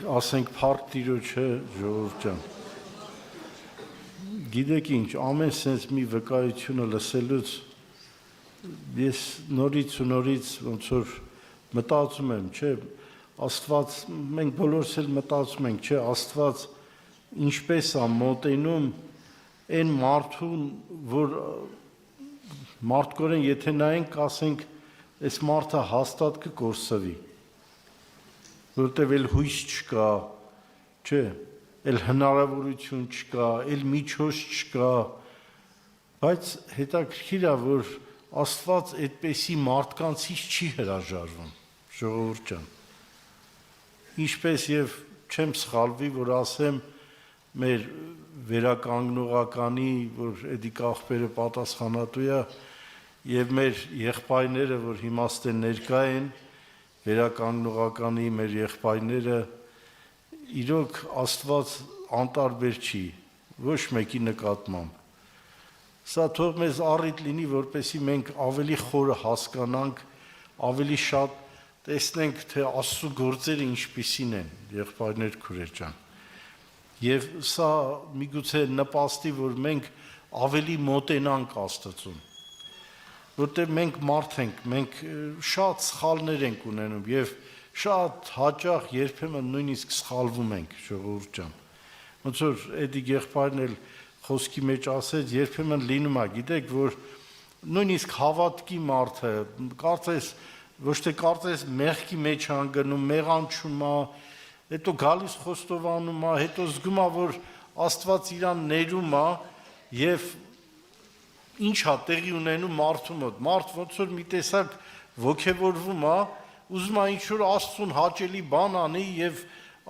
ասենք փառք Տիրոջը ժողովուրդ ջան։ Գիտեք ինչ, ամեն sense մի վկայությունը լսելուց ես նորից ու նորից ոնց որ մտածում եմ, չէ, Աստված, մենք բոլորս էլ մտածում ենք, չէ, Աստված ինչպես է մոտենում այն մարդուն, որ մարդկորեն եթե նայենք, ասենք, այս մարդը հաստատ կկորսվի, որտեվ էլ հույս չկա, չէ, էլ հնարավորություն չկա, էլ միջոց չկա, բայց հետաքրքիր է, որ Աստված այդպեսի մարդկանցից չի հրաժարվում, ժողովուրդ ջան, ինչպես եւ չեմ սխալվի, որ ասեմ մեր վերականգնողականի, որ Էդիկ աղբերը պատասխանատու է, եւ մեր եղբայրները, որ հիմա ստեն ներկա են, վերականգնողականի մեր եղբայրները, իրոք Աստված անտարբեր չի, ոչ մեկի նկատմամբ։ Սա թող մեզ առիթ լինի, որպեսզի մենք ավելի խորը հասկանանք, ավելի շատ տեսնենք, թե Աստծո գործերը ինչպիսին են, եղբայրներ քուրեր ջան։ Եվ սա միգուցե նպաստի, որ մենք ավելի մոտենանք Աստծուն։ Որտեղ մենք մարդ ենք, մենք շատ սխալներ ենք ունենում եւ շատ հաճախ երբեմն նույնիսկ սխալվում ենք, ժողովուրդ ջան։ Ոնց որ Էդիկ եղբայրն էլ խոսքի մեջ ասեց, երբեմն լինում է, գիտեք, որ նույնիսկ հավատքի մարդը, կարծես ոչ թե կարծես մեղքի մեջ անգնում, մեղանչում է, հետո գալիս խոստովանում է, հետո զգում է, որ Աստված իրան ներում է եւ ինչ է տեղի ունենում մարդու մոտ, մարդ ոնց որ մի տեսակ ոգևորվում է, ուզում է ինչ-որ Աստծուն հաճելի բան անի եւ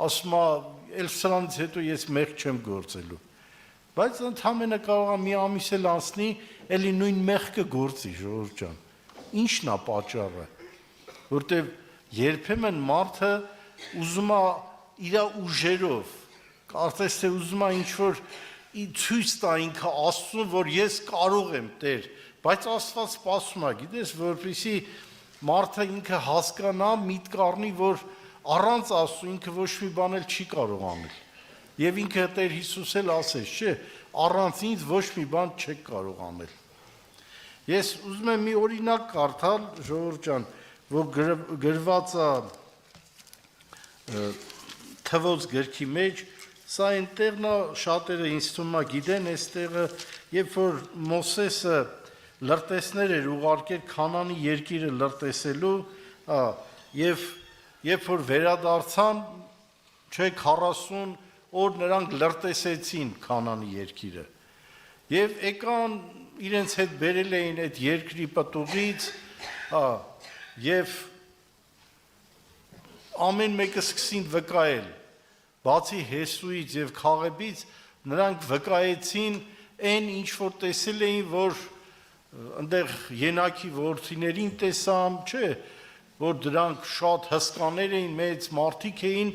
ասում է, «Էլ սրանից հետո ես մեղք չեմ գործելու»։ Բայց ընդհանրապես կարող է մի ամիս էլ անցնի, էլի նույն մեղքը գործի, ժողովուրդ ջան։ Ինչն է պատճառը, որտեւ երբեմն մարդը ուզում է իր ուժերով, կարծես թե ուզում է ինչ-որ ցույց տա ինքը Աստծուն, որ ես կարող եմ Տեր, բայց Աստված սպասում է, գիտես, որպեսզի մարդը ինքը հասկանա, միտք առնի, որ առանց Աստծու ինքը ոչ մի բան էլ չի կարող անել։ Եվ ինքը Տեր Հիսուս էլ ասեց, չէ, առանց ինձ ոչ մի բան չեք կարող անել։ Ես ուզում եմ մի օրինակ կարդալ, ժողովուրդ ջան, որ գրված է Թվոց գրքի մեջ, սա այնտեղն է, շատերը ինձ թվում է գիտեն այս տեղը, երբ որ Մովսեսը լրտեսներ էր ուղարկել Քանանի երկիրը լրտեսելու, եւ երբ որ վերադարձան, չէ 40 օր նրանք լրտեսեցին Քանանի երկիրը։ Եվ եկան իրենց հետ բերել էին այդ երկրի պտուղից, եւ ամեն մեկը սկսին վկայել, բացի Հեսուից եւ Քաղեբից, նրանք վկայեցին այն ինչ որ տեսել էին, որ այնտեղ Ենակի որդիներին տեսամ, չէ, որ դրանք շատ հսկաներ էին, մեծ մարդիկ էին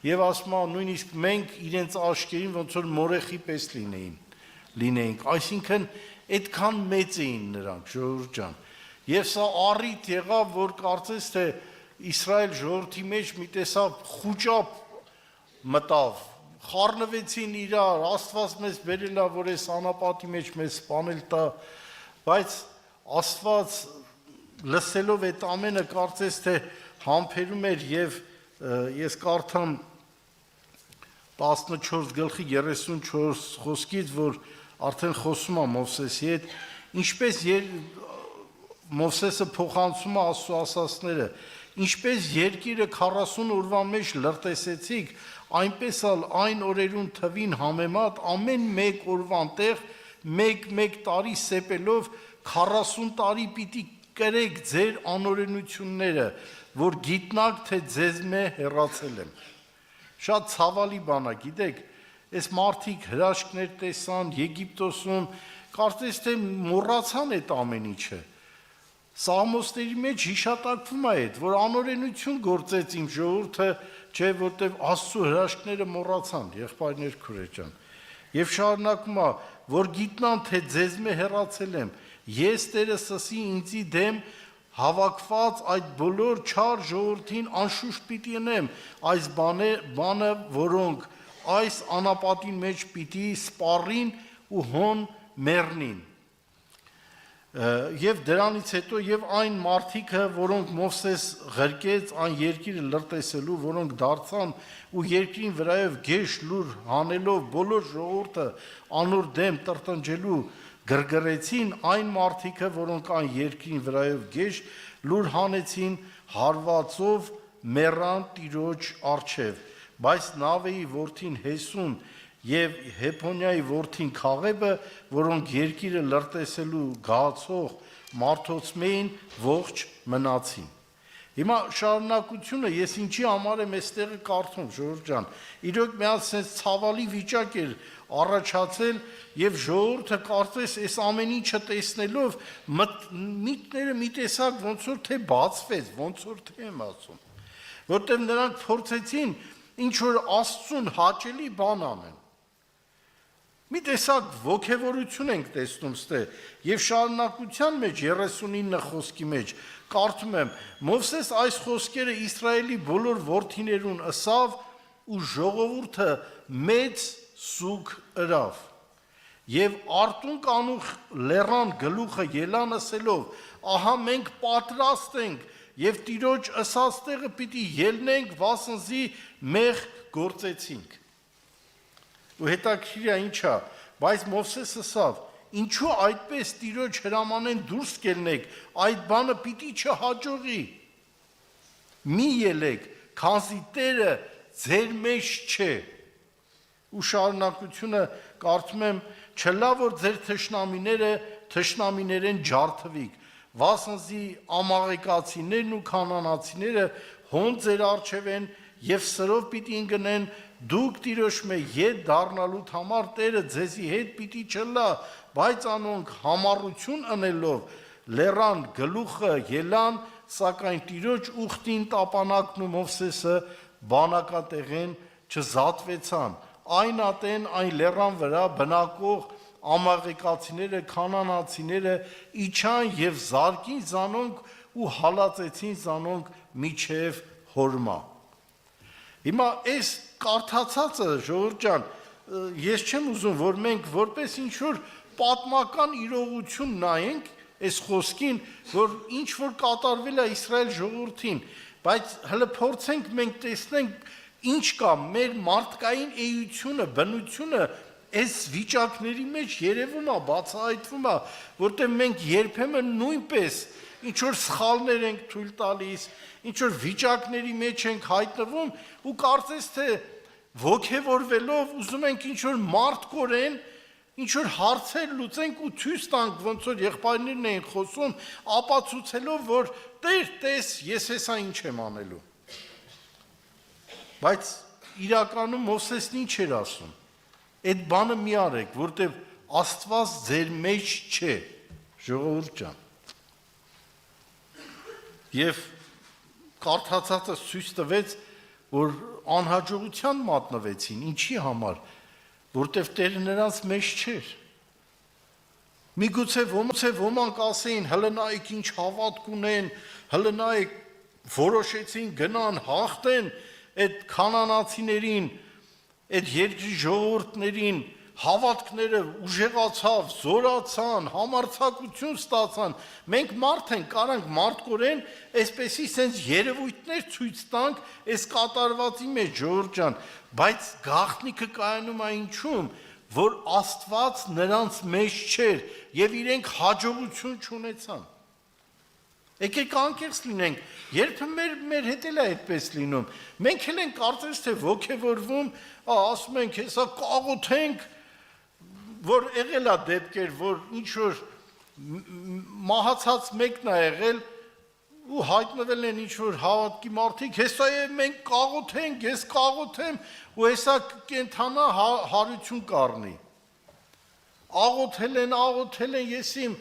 եւ ասում են նույնիսկ մենք իրենց աշկերին ոնց որ մորեխի պես լինեինք, այսինքն այդքան մեծ էին նրանք, ժողովուրդ ջան։ Եվ սա առիթ եղավ, որ կարծես թե Իսրայել ժողովրդի մեջ մի տեսակ խուճապ մտավ, խառնվեցին իրար, Աստված մեզ բերել է, որ այս անապատի մեջ մեզ սպանել տա, բայց Աստված լսելով այդ ամենը կարծես թե համբերում էր եւ ես կարդամ 14:34 խոսքից, որ արդեն խոսում է Մովսեսի հետ, ինչպես Մովսեսը փոխանցում է Աստծո ասածները, ինչպես երկիրը 40 օրվա մեջ լրտեսեցիք, այնպես էլ այն օրերուն թվին համեմատ ամեն մեկ օրվան տեղ մեկ տարի սեպելով 40 տարի պիտի կրեք ձեր անօրենությունները, որ գիտնաք, թե ձեզ մե հեռացել եմ։ Շատ ցավալի բան է, գիտեք, այս մարդիկ հրաշքներ տեսան Եգիպտոսում, կարծես թե մոռացան այդ ամեն ինչը։ Սաղմոսների մեջ հիշատակվում է այդ, որ անօրենություն գործեց իմ ժողովուրդը, չէ, որտեվ Աստծո հրաշքները մոռացան, եղբայրներ քուրեր ջան։ Եվ շարունակում է, որ գիտնան, թե ձեզ մե հեռացել եմ, ես Տերը սսի ինձի դեմ հավաքված այդ բոլոր չար ժողովրդին անշուշտ պիտի ընեմ այս բանը, որոնք այս անապատին մեջ պիտի սպառին ու հոն մեռնին։ Եվ դրանից հետո եւ այն մարդիկը, որոնք Մովսես ղրկեց այն երկիրը լրտեսելու, որոնք դարձան ու երկրին վրայով գեշ լուր հանելով բոլոր ժողովուրդը անոր դեմ տրտնջելու գրգռեցին, այն մարդիկը, որոնք այն երկրին վրայով գեշ լուր հանեցին, հարվածով մեռան Տիրոջ առջև, բայց Նավեի որդին Հեսուն եւ Հեփոնյայի որդին Քաղեբը, որոնք երկիրը լրտեսելու գացող մարդոցմեին, ողջ մնացին։ Հիմա շարունակությունը ես ինչի համար եմ այստեղը կարդում, ժողովուրդ ջան, իրոք մի հատ sense ցավալի վիճակ էր առաջացել եւ ժողովուրդը կարծես այս ամեն ինչը տեսնելով միտքները մի տեսակ ոնց որ թե բացվեց, ոնց որ թե եմ ասում, որտեղ նրանք փորձեցին ինչ որ Աստծուն հաճելի բան անեն։ Մի տեսակ ոգևորություն ենք տեսնում ստե եւ շարունակության մեջ 39 խոսքի մեջ կարդում եմ Մովսես այս խոսքերը Իսրայելի բոլոր որդիներուն ըսավ ու ժողովուրդը մեծ սուգ ըրավ եւ արտուն կանուխ լեռան գլուխը ելան ասելով ահա մենք պատրաստ ենք եւ Տիրոջ ըսած տեղը պիտի ելնենք վասնզի մեղ գործեցինք ու հետաքրքիր է ինչա, բայց Մովսես ասավ, ինչու այդպես Տիրոջ հրամանեն դուրս կելնեք, այդ բանը պիտի չհաջողի։ Մի ելեք, քանզի Տերը ձեր մեջ չէ։ Ու շարունակությունը կարդում եմ, չլա որ ձեր թշնամիները թշնամիներեն ջարդվիկ, վասնզի ամաղեկացիներն ու կանանացիները հոն ձեր առջև են եւ սրով պիտի ընկնեն դուք Տիրոջ մեջ ետ դառնալու համար Տերը ձեզի հետ պիտի չլա, բայց անոնք համառություն անելով լեռան գլուխը ելան, սակայն Տիրոջ ուխտին տապանակն ու Մովսեսը բանակատեղեն չզատվեցան։ Այն ատեն այն լեռան վրա բնակող ամաղեկացիները, կանանացիները իջան եւ զարկին զանոնք ու հալածեցին զանոնք միջև հորմա։ Հիմա այս կարդացածը ժողովուրդ ջան, ես չեմ ուզում, որ մենք որպես ինչ-որ պատմական իրողություն նայենք այս խոսքին, որ ինչ-որ կատարվել է Իսրայել ժողովրդին, բայց հələ փորձենք մենք տեսնենք ինչ կա մեր մարդկային էությունը, բնությունը այս վիճակների մեջ երևում է, բացահայտվում է, որտեղ մենք երբեմն նույնպես ինչ-որ սխալներ ենք թույլ տալիս, ինչ-որ վիճակների մեջ ենք հայտնվում ու կարծես թե ոգևորվելով ուզում ենք ինչ-որ մարդկորեն ինչ-որ հարցեր լուծենք ու ցույց տանք, ոնց որ եղբայրներն էին խոսում, ապացուցելով, որ Տեր, տես, ես հեսա ինչ եմ անելու։ Բայց իրականում Մովսեսն ինչ էր ասում։ Այդ բանը մի արեք, որտեղ Աստված ձեր մեջ չէ, ժողովուրդ ջան։ Եվ կարդացածը ցույց տվեց, որ անհաջողության մատնվեցին, ինչի համար, որտեղ Տերը նրանց մեջ չէր։ Միգուցե ոմանք ասեին, հələ նայեք ինչ հավատք ունեն, հələ նայեք որոշեցին գնան հաղթեն այդ կանանացիներին, այդ երկրի ժողովուրդներին, հավատքները ուժեղացավ, զորացան, համարձակություն ստացան, մենք մարդ ենք, կարանք մարդկորեն այսպեսի սենց երևույթներ ցույց տանք այս կատարվածի մեջ, ժողովուրդ ջան, բայց գաղտնիքը կայանում է ինչում, որ Աստված նրանց մեջ չէր եւ իրենք հաջողություն չունեցան։ Եկեք անկեղծ լինենք, երբ մեր հետ էլ է այդպես լինում, մենք էլ ենք կարծես թե ոգևորվում, ասում ենք, հեսա կաղոթենք, որ եղել է դեպքեր, որ ինչ-որ մահացած մեկն է եղել ու հայտնվել են ինչ-որ հավատքի մարդիկ, հեսա մենք կաղոթենք, ես կաղոթեմ ու հեսա կենթանա հարություն կառնի։ Աղոթել են, ես իմ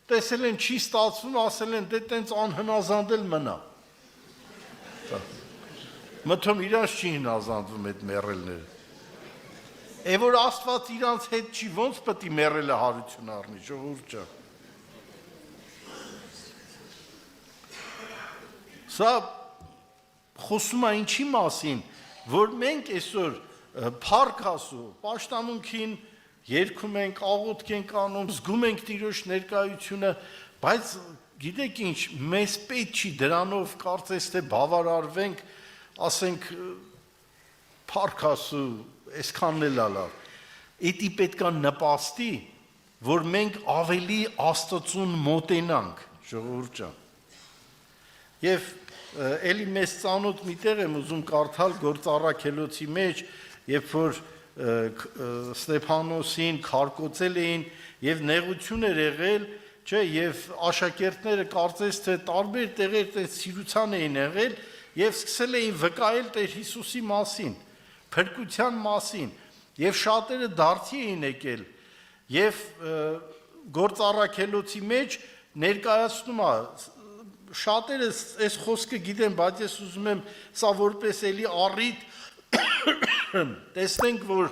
տեսել են չի ստացվում, ասել են դե տենց անհնազանդել մնա։ Մթում իրանց չի հնազանդվում այդ մեռելները։ Որ Աստված իրանց հետ չի, ոնց պետք է մեռելը հարություն առնի, ժողովուրդ ջան։ Սա խոսում է ինչի մասին, որ մենք այսօր փառք ասու, պաշտամունքին երգում ենք, աղոթք ենք անում, զգում ենք Տիրոջ ներկայությունը, բայց գիտեք ինչ, մեզ պետք չի դրանով կարծես թե բավարարվենք, ասենք փառք ասու, այսքանն էլ լավ։ Էդի պետքա նպաստի, որ մենք ավելի Աստծուն մոտենանք, ժողովուրդ ջան։ Եվ էլի մեզ ծանոթ մի տեղ եմ ուզում կարդալ Գործառաքելոցի մեջ, երբ որ Ստեփանոսին քարկոծել էին եւ նեղություն էր եղել, չէ, եւ աշակերտները կարծես թե տարբեր տեղեր տես սիրուցան էին եղել եւ սկսել էին վկայել Տեր Հիսուսի մասին, փրկության մասին, եւ շատերը դարձի էին եկել եւ Գործառաքելոցի մեջ ներկայացնում է շատերը այս խոսքը գիտեն, բայց ես ուզում եմ սա որպես էլի առիթ տեսնենք, որ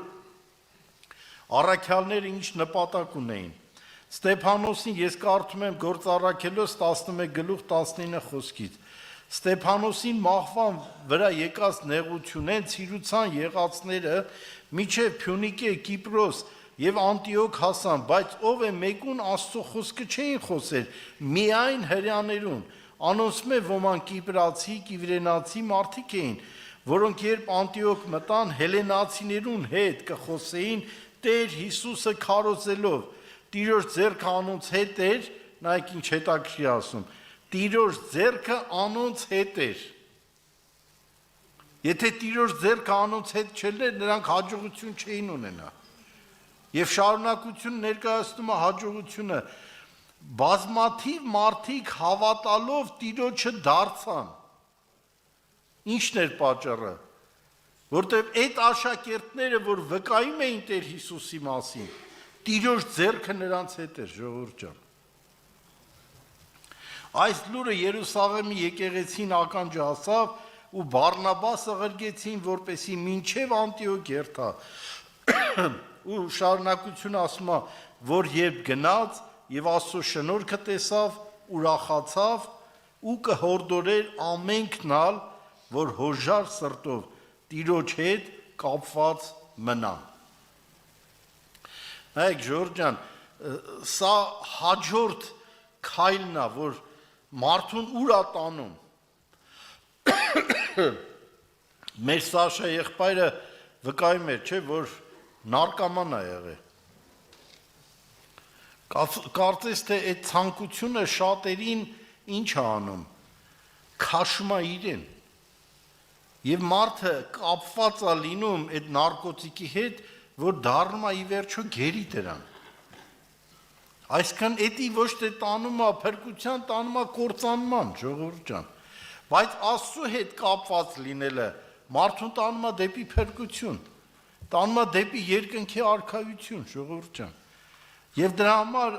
առաքյալները ինչ նպատակ ունեին։ Ստեփանոսին ես կարդում եմ Գործառաքելոց 11:19 խոսքից։ Ստեփանոսին մահվան վրա եկած նեղությունեն ցիրուցան եղածները միջև Փյունիկե, Կիպրոս եւ Անտիոք հասան, բայց ով է մեկուն Աստծո խոսքը չէին խոսել, միայն հրեաներուն։ Անոնցմե ոմանք կիպրացի, կիվրենացի մարդիկ էին, որոնք երբ Անտիոք մտան, հելենացիներուն հետ կխոսեին Տեր Հիսուսը քարոզելով, Տիրոջ ձեռքը անոնց հետ էր, նայեք ինչ հետաքրքիր ասում, Տիրոջ ձեռքը անոնց հետ էր։ Եթե Տիրոջ ձեռքը անոնց հետ չլներ, նրանք հաջողություն չէին ունենա։ Եվ շարունակություն ներկայացնում է հաջողությունը, բազմաթիվ մարդիկ հավատալով Տիրոջը դարձան։ Ինչն էր պատճառը, որտեղ այդ աշակերտները, որ վկայում էին Տեր Հիսուսի մասին, Տիրոջ ձեռքը նրանց հետ էր, ժողովուրդ ջան։ Այս լուրը Երուսաղեմի եկեղեցին ականջ հասավ ու Բարնաբասը ղրգեցին, որպեսի մինչև Անտիոք երթա։ Ու շարունակությունը ասում է, որ երբ գնաց եւ Աստծո շնորհքը տեսավ, ուրախացավ ու կհորդորեր ամենքնալ, որ հոժար սրտով Տիրոջ հետ կապված մնան։ Նայեք ժողովուրդ ջան, սա հաջորդ քայլն է, որ մարդուն ուր է տանում։ Մեր Սաշա եղբայրը վկայում էր, չէ, որ նարկոման է եղել։ Կարծես թե այդ ցանկությունը շատերին ինչ է անում, քաշում է իրեն։ Եվ մարդը կապված է լինում այդ նարկոտիկի հետ, որ դառնում է ի վերջո գերի դրան։ Այսքան էդի ոչ թե տանում է փրկության, տանում է կործանման, ժողովուրդ ջան։ Բայց Աստծո հետ կապված լինելը մարդուն տանում է դեպի փրկություն, տանում է դեպի երկնքի արքայություն, ժողովուրդ ջան։ Եվ դրա համար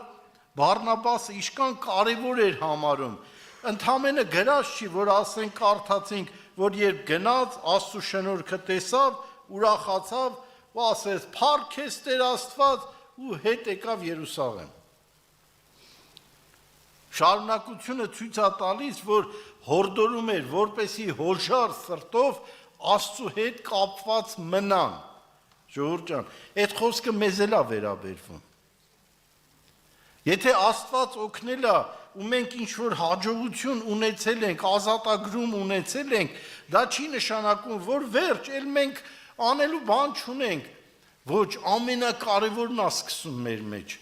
Բարնաբասը ինչքան կարևոր էր համարում, ընդամենը գրած չի, որ ասենք կարդացինք, որ երբ գնաց, Աստծո շնորհքը տեսավ, ուրախացավ ու ասեց. «Փառք քեզ Տեր Աստված» ու հետ եկավ Երուսաղեմ։ Շարունակությունը ցույց է տալիս, որ հորդորում էր, որպեսի հոժար սրտով Աստծո հետ կապված մնան։ Ժողովուրդ ջան, այդ խոսքը մեզ էլ է վերաբերվում։ Եթե Աստված օգնել է ու մենք ինչ-որ հաջողություն ունեցել ենք, ազատագրում ունեցել ենք, դա չի նշանակում, որ վերջ, էլ մենք անելու բան չունենք։ Ոչ, ամենակարևորն է սկսում մեր մեջ,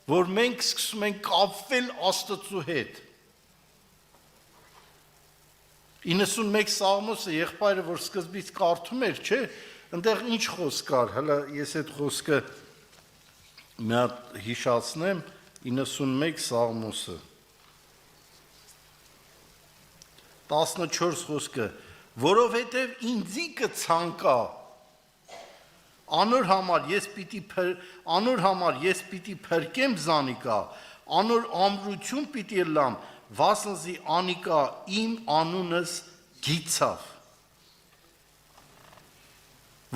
որ մենք սկսում ենք կապվել Աստծո հետ։ 91 Սաղմոսը եղբայրը, որ սկզբից կարդում էր, չէ, այնտեղ ինչ խոսք կար, հələ ես այդ խոսքը մի հատ հիշացնեմ, 91 Սաղմոսը 14 խոսքը, որովհետև ինձի կցանկա, անոր համար ես պիտի փրկեմ զանիկա, անոր ամրություն պիտի լամ, վասնզի անիկա իմ անունս գիցավ,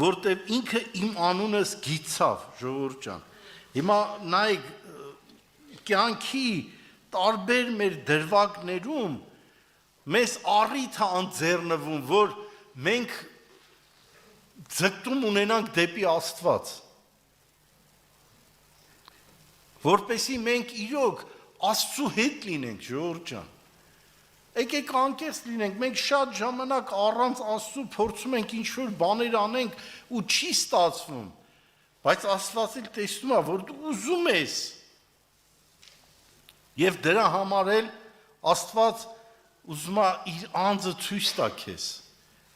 որտև ինքը իմ անունս գիցավ, ժողովուրդ ջան։ Հիմա նայեք, կյանքի տարբեր մեր դրվագներում մեզ առիթ է անձեռնվում, որ մենք ձգտում ունենանք դեպի Աստված, որպեսզի մենք իրոք Աստծու հետ լինենք, ժողովուրդ ջան։ Եկեք անկեղծ լինենք, մենք շատ ժամանակ առանց Աստծու փորձում ենք ինչ-որ բաներ անենք ու չի ստացվում, բայց Աստված էլ տեսնում է, որ դու ուզում ես, և դրա համար էլ Աստված ուզում է իր անձը ցույց տա քեզ,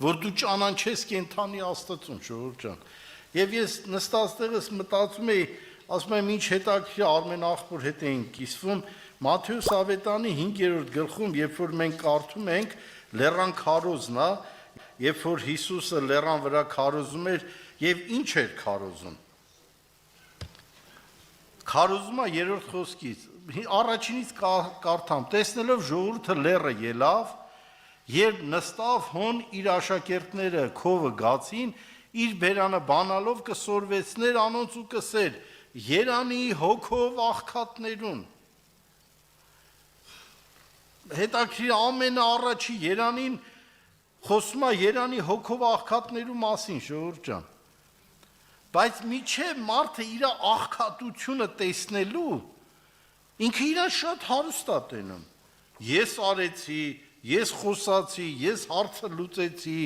որ դու ճանաչես կենդանի Աստծուն, ժողովուրդ ջան։ Եվ ես նստած տեղս մտածում էի, ասում եմ, ինչ հետաքրքիր Արմեն աղբոր հետ էինք կիսվում, Մատթեոս ավետարանի 5-րդ գլխում, երբ որ մենք կարդում ենք լեռան քարոզն է, երբ որ Հիսուսը լեռան վրա քարոզում էր, եւ ինչ էր քարոզում։ Քարոզում է 3-րդ խոսքից, առաջինից կարդամ, տեսնելով ժողովուրդը լեռը ելավ, երբ նստավ հոն իր աշակերտները քովը գացին, իր բերանը բանալով կսորվեցներ անոնց ու կսեր, երանի հոգով աղքատներուն։ Հետաքրքիր ամենաառաջի երանին խոսում է երանի հոգով աղքատներու մասին, ժողովուրդ ջան։ Բայց միջև մարդը իր աղքատությունը տեսնելու, ինքը իրան շատ հարուստ է տենում։ Ես արեցի, ես խոսացի, ես հարցը լուծեցի,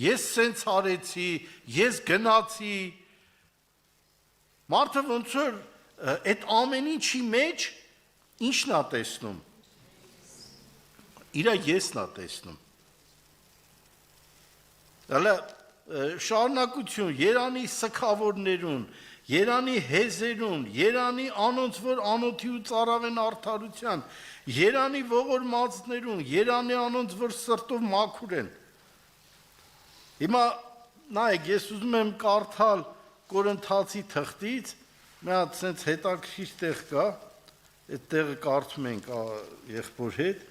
ես սենց արեցի, ես գնացի։ Մարդը ոնց որ այդ ամեն ինչի մեջ ինչն է տեսնում։ Իրա եսն է տեսնում։ Հələ շարունակություն, երանի սքավորներուն, երանի հեզերուն, երանի անոնց, որ անոթի ու ծարավ են արդարության, երանի ողորմածներուն, երանի անոնց, որ սրտով մաքուր են։ Հիմա նայեք, ես ուզում եմ կարդալ Կորինթացի թղթից, մի հատ սենց հետաքրքիր տեղ կա, այդ տեղը կարդում ենք եղբոր հետ,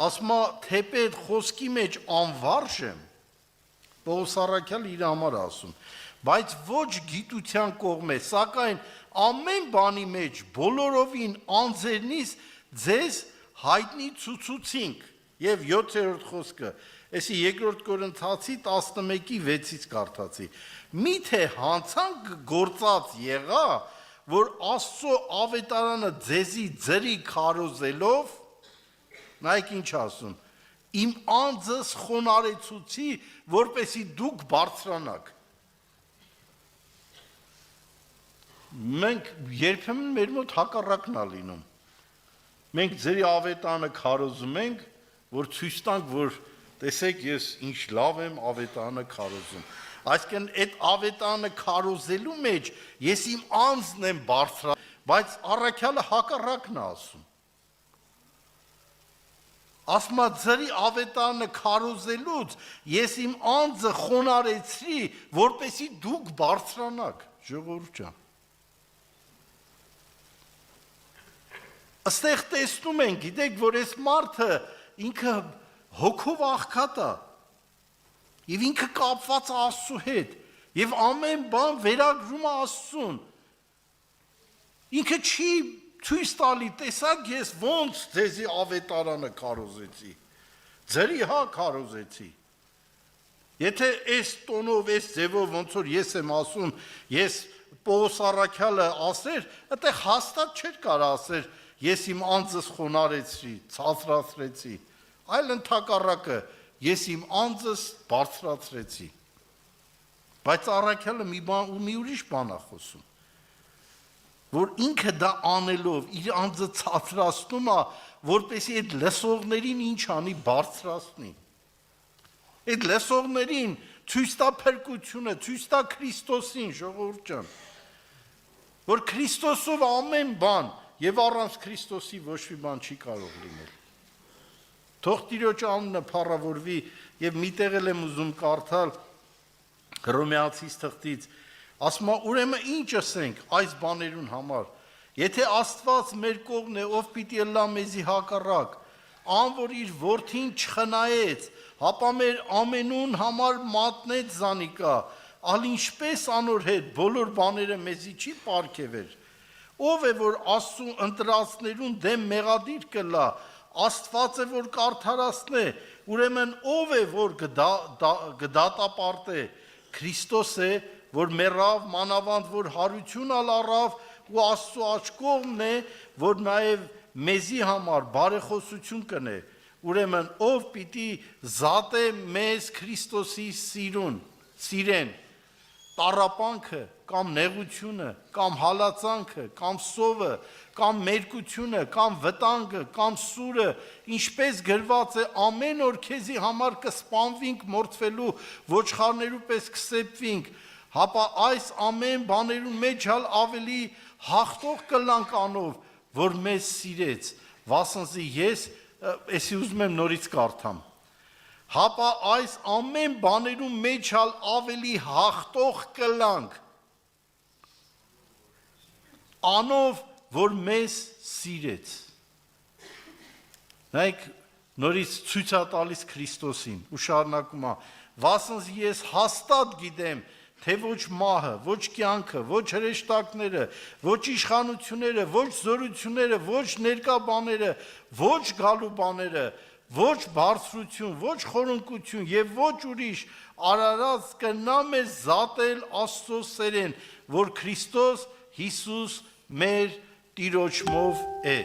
ասում է, թեպետ խոսքի մեջ անվարժ եմ, Պողոս առաքյալը իր համար ասում, բայց ոչ գիտության կողմ է, սակայն ամեն բանի մեջ բոլորովին անձերնից ձեզ հայտնի ցուցուցինք, եւ 7-րդ խոսքը, այսի 2 Կորինթացի 11:6-ից կարդացի, միթե հանցանք գործած եղա, որ Աստծո ավետարանը ձեզի ձրի քարոզելով, նայեք ինչ ասում, իմ անձս խոնարեցուցի, որպեսի դուք բարձրանաք։ Մենք երբեմն մեր մոտ հակառակն է լինում։ Մենք ձերի ավետարանը քարոզում ենք, որ ցույց տանք, որ տեսեք ես ինչ լավ եմ ավետարանը քարոզում։ Այսինքն այդ ավետարանը քարոզելու մեջ ես իմ անձն եմ բարձրա, բայց առաքյալը հակառակն է ասում։ Ասում է ձերի ավետարանը քարոզելուց ես իմ անձը խոնարեցրի, որպեսի դուք բարձրանաք, ժողովուրդ ջան։ Աստեղ տեսնում ենք, գիտեք, որ այս մարդը ինքը հոգով աղքատ է, եւ ինքը կապված է Աստծո հետ, եւ ամեն բան վերագրում է Աստծուն։ Ինքը չի ցույց տալի, տեսակ ես ոնց ձեզի ավետարանը քարոզեցի, ձերի հա քարոզեցի։ Եթե այս տոնով, այս ձևով ոնց որ ես եմ ասում, ես Պողոս առաքյալը ասեր, այդտեղ հաստատ չէր կարող ասեր, ես իմ անձս խոնարեցրի, ցածրացրեցի, այլ ընդհակառակը, ես իմ անձս բարձրացրեցի։ Բայց առաքյալը մի ուրիշ բան է խոսում, որ ինքը դա անելով իր անձը ցածրացնում է, որպեսզի այդ լսողներին ինչ անի, բարձրացնի։ Այդ լսողներին ցույց տա փրկությունը, ցույց տա Քրիստոսին, ժողովուրդ ջան, որ Քրիստոսով ամեն բան եւ առանց Քրիստոսի ոչ մի բան չի կարող լինել։ Թող Տիրոջ անունը փառավորվի եւ միտեղ եմ ուզում կարդալ Հռոմեացիս թղթից, ասում է ուրեմն ինչ ասենք այս բաներուն համար, եթե Աստված մեր կողմն է, ով պիտի լա մեզի հակառակ, ան որ իր որդին չխնայեց, հապա մեր ամենուն համար մատնեց զանիկա, ալ ինչպես անոր հետ բոլոր բաները մեզի չի պարգևեր, ով է որ Աստծու ընտրածներուն դեմ մեղադիր կլա, Աստված է, որ կարդարացնե, ուրեմն ով է, որ կդատապարտե, Քրիստոս է, որ մեռավ, մանավանդ, որ հարություն առավ ու Աստծո աջ կողմն է, որ նաև մեզի համար բարեխոսություն կնե, ուրեմն ով պիտի զատե մեզ Քրիստոսի սիրեն, տառապանքը, կամ նեղությունը, կամ հալածանքը, կամ սովը, կամ մերկությունը, կամ վտանգը, կամ սուրը, ինչպես գրված է, ամեն օր քեզի համար կսպանվինք մորթվելու, ոչխարներու պես կսեպվինք, հապա այս ամեն բաներու մեջ հալ ավելի հաղթող կլանք անով, որ մեզ սիրեց, վասնզի ես, էսի ուզում եմ նորից կարդամ, հապա այս ամեն բաներու մեջ հալ ավելի հաղթող կլանք, անով, որ մեզ սիրեց։ Նայք նորից ցույց է տալիս Քրիստոսին ու շարունակում է. «Վասնզի ես հաստատ գիտեմ, թե ոչ մահը, ոչ կյանքը, ոչ հրեշտակները, ոչ իշխանությունները, ոչ զորությունները, ոչ ներկա բաները, ոչ գալու բաները, ոչ բարձրություն, ոչ խորունկություն եւ ոչ ուրիշ արարած կնա մեզ զատել Աստծո սերեն, որ Քրիստոս Հիսուս մեր Տիրոջմով է»։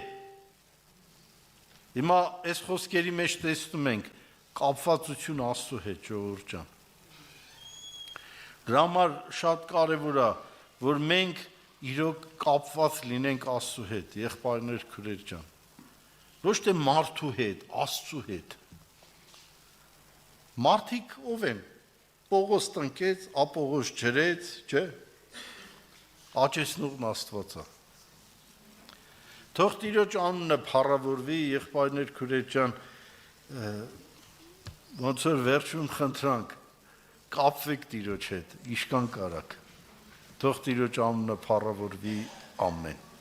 Հիմա այս խոսքերի մեջ տեսնում ենք կապվածություն Աստծո հետ, ժողովուրդ ջան։ Դրա համար շատ կարևոր է, որ մենք իրոք կապված լինենք Աստծո հետ, եղբայրներ, քույրեր ջան։ Ոչ թե մարդու հետ, Աստծո հետ։ Մարդիկ ով են։ Պողոս տնկեց, Ապողոս ջրեց, չէ՞։ Աճեցնողն Աստված է։ Թող Տիրոջ անունը փառավորվի, եղբայրներ, քույրեր ջան, ոնց որ վերջում խնդրանք, կապվեք Տիրոջ հետ, իշքան կարաք։ Թող Տիրոջ անունը փառավորվի, ամեն։